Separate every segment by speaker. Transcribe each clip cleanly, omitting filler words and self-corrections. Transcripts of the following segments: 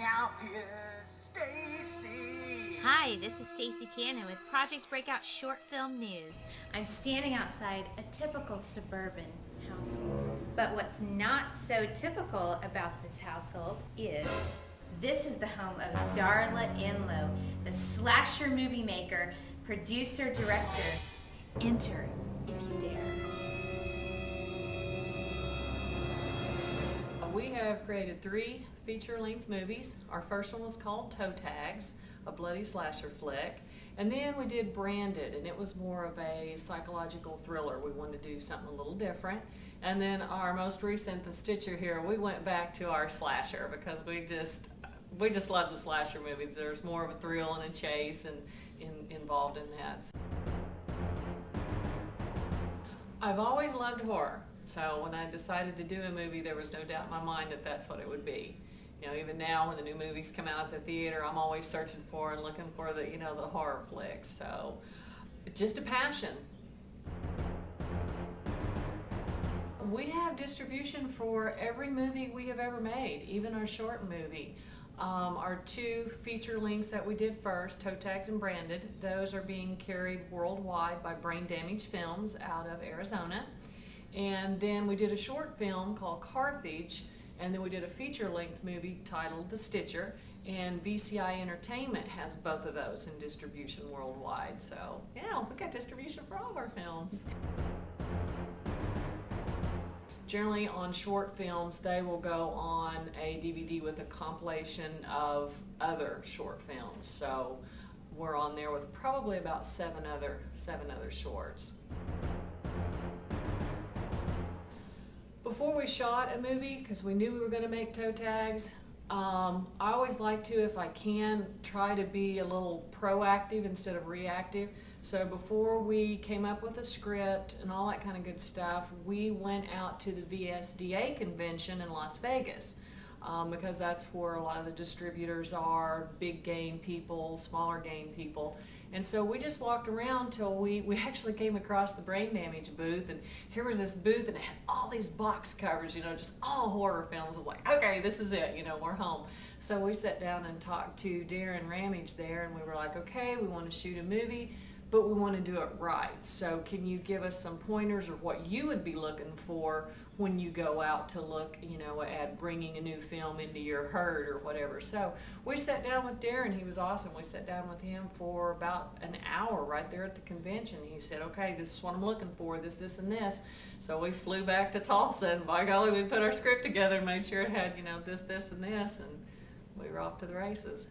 Speaker 1: Now here's Stacy.
Speaker 2: Hi, this is Stacy Cannon with Project Breakout Short Film News. I'm standing outside a typical suburban household. But what's not so typical about this household is this is the home of Darla Inlow, the slasher movie maker, producer, director. Enter if you dare.
Speaker 3: We have created 3 feature-length movies. Our first one was called Toe Tags, a bloody slasher flick. And then we did Branded, and it was more of a psychological thriller. We wanted to do something a little different. And then our most recent, The Stitcher here, we went back to our slasher because we just love the slasher movies. There's more of a thrill and a chase and involved in that. I've always loved horror. So when I decided to do a movie, there was no doubt in my mind that that's what it would be. You know, even now when the new movies come out at the theater, I'm always searching for and looking for the horror flicks. So it's just a passion. We have distribution for every movie we have ever made, even our short movie. Our 2 feature lengths that we did first, Toe Tags and Branded, those are being carried worldwide by Brain Damage Films out of Arizona. And then we did a short film called Carthage, and then we did a feature-length movie titled The Stitcher, and VCI Entertainment has both of those in distribution worldwide. So yeah, we got distribution for all of our films. Generally on short films, they will go on a DVD with a compilation of other short films. So we're on there with probably about 7 other shorts. Before we shot a movie, because we knew we were going to make Toe Tags, I always like to, if I can, try to be a little proactive instead of reactive. So before we came up with a script and all that kind of good stuff, we went out to the VSDA convention in Las Vegas, because that's where a lot of the distributors are, big game people, smaller game people. And so we just walked around till we actually came across the Brain Damage booth, and here was this booth and it had all these box covers, just all horror films. I was like, okay, this is it, we're home. So we sat down and talked to Darren Ramage there, and we were like, okay, we want to shoot a movie, but we want to do it right. So can you give us some pointers or what you would be looking for when you go out to look, at bringing a new film into your herd or whatever. So we sat down with Darren. He was awesome. We sat down with him for about an hour right there at the convention. He said, okay, this is what I'm looking for, this, and this. So we flew back to Tulsa, and by golly, we put our script together and made sure it had, this, and this, and we were off to the races.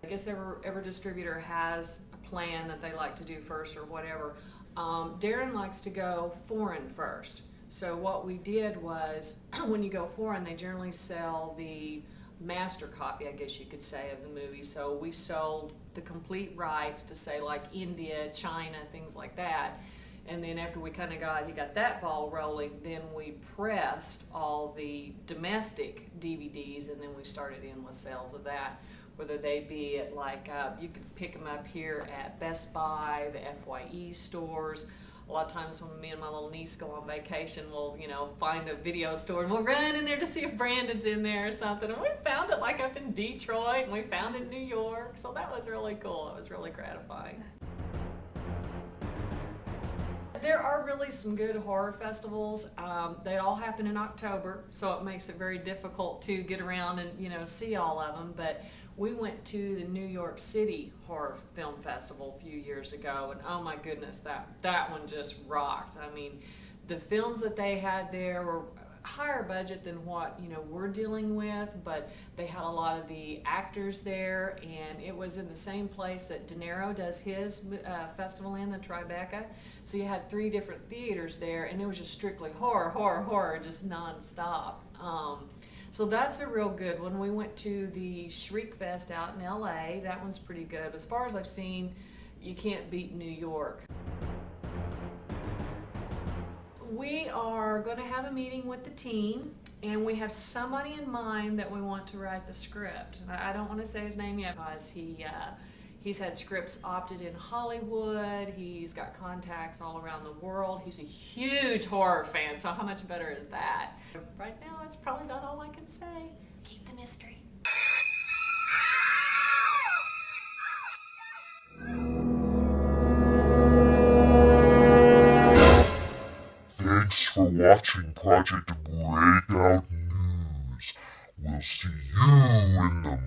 Speaker 3: I guess every distributor has a plan that they like to do first or whatever. Darren likes to go foreign first. So what we did was, when you go foreign, they generally sell the master copy, I guess you could say, of the movie. So we sold the complete rights to, say, like India, China, things like that. And then after we kind of got that ball rolling, then we pressed all the domestic DVDs, and then we started in with sales of that. Whether they be at you could pick them up here at Best Buy, the FYE stores. A lot of times when me and my little niece go on vacation, we'll, find a video store and we'll run in there to see if Brandon's in there or something. And we found it up in Detroit, and we found it in New York. So that was really cool. It was really gratifying. There are really some good horror festivals. They all happen in October, so it makes it very difficult to get around and see all of them. But we went to the New York City Horror Film Festival a few years ago, and oh my goodness, that one just rocked. I mean, the films that they had there were higher budget than what we're dealing with, but they had a lot of the actors there, and it was in the same place that De Niro does his festival in, the Tribeca. So you had 3 different theaters there, and it was just strictly horror, just nonstop. So that's a real good one. We went to the Shriek Fest out in LA. That one's pretty good. As far as I've seen, you can't beat New York. We are going to have a meeting with the team, and we have somebody in mind that we want to write the script. I don't want to say his name yet because He's had scripts opted in Hollywood. He's got contacts all around the world. He's a huge horror fan, so how much better is that? Right now, that's probably about all I can say. Keep the mystery.
Speaker 4: Thanks for watching Project Breakout News. We'll see you in the